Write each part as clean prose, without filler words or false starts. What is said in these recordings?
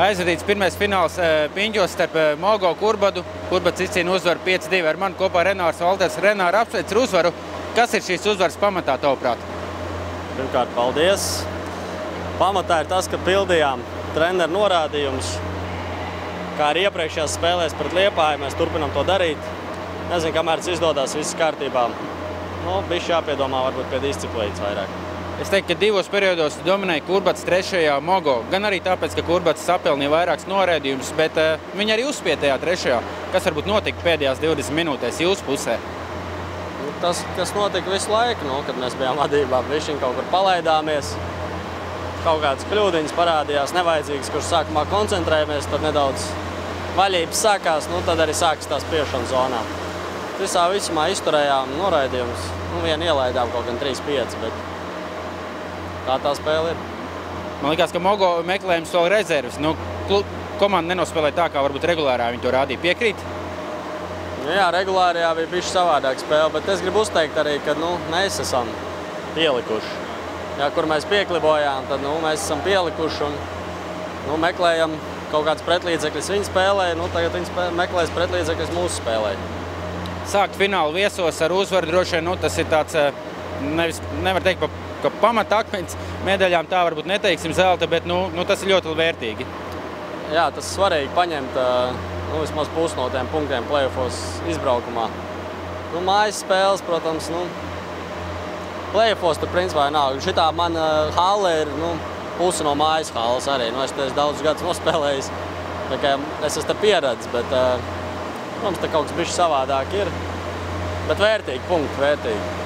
Aizvadīts pirmais fināls Piņķos starp Mogo Kurbadu. Kurbats izcīna uzvaru 5-2 ar mani kopā Renārs Valters. Renāri, apsveic ar uzvaru. Kas ir šīs uzvaras pamatā, tavuprāt? Pirmkārt, paldies. Pamatā ir tas, ka pildījām treneru norādījumus. Kā arī iepriekšējās spēlēs pret Liepāju, mēs turpinām to darīt. Nezinu, kamēr tas izdodas, viss kārtībā. Bišķi jāpiedomā varbūt pie disciplīnas vairāk. Es teiktu, ka divos periodos dominēja Kurbats 3. Mogo. Gan arī tāpēc, ka Kurbats sapelnīja vairākus norēdījumus, bet viņi arī uzspied tajā 3. Kas varbūt notika pēdējās 20 minūtēs jūsu pusē? Tas, kas notika visu laiku, kad mēs bijām vadībā, bišķiņ kaut kur palaidāmies. Kaut kādas kļūdiņas parādījās nevajadzīgas, kuras sākumā koncentrējamies, tad nedaudz vaļības sākās, tad arī sākas tās piešanas zonā. Visā visumā izturējām noraidījumus. Vienu ielaidām kaut gan 3-5, bet tā spēle ir. Man likās, ka Mogo meklējums vēl rezerves. Komanda nenospēlēja tā, kā varbūt regulārā viņi to rādīja. Piekrīt? Jā, regulārajā bija bišķi savādāk spēle, bet es gribu uzteikt arī, ka mēs esam pielikuši. Jā, kur mēs pieklibojām, tad mēs esam pielikuši un meklējam kaut kāds pretlīdzekļus viņa spēlē, tagad viņi meklēs pretlīdzekļus mūsu spēlē. Sākt finālu viesos ar uzvaru droši vien, tas ir tāds, nevar teikt, ka pamatakmeņs medaļām tā varbūt neteiksim zelta, bet tas ir ļoti vērtīgi. Jā, tas ir svarīgi paņemt vismaz pusi no tiem punktiem play-offos izbraukumā. Mājas spēles, protams, play-offos tur principā nav. Šitā man halle ir pusi no mājas halles arī. Es te daudzus gadus nospēlējis, tā kā es esmu te pieredzis, bet, protams, te kaut kas bišķi savādāk ir. Bet vērtīgi, punkti, vērtīgi.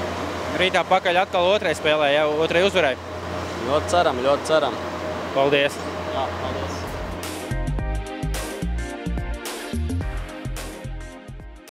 Rītā pakaļ atkal otrai spēlē, jau otrai uzvarai. Ļoti ceram. Paldies. Jā, paldies.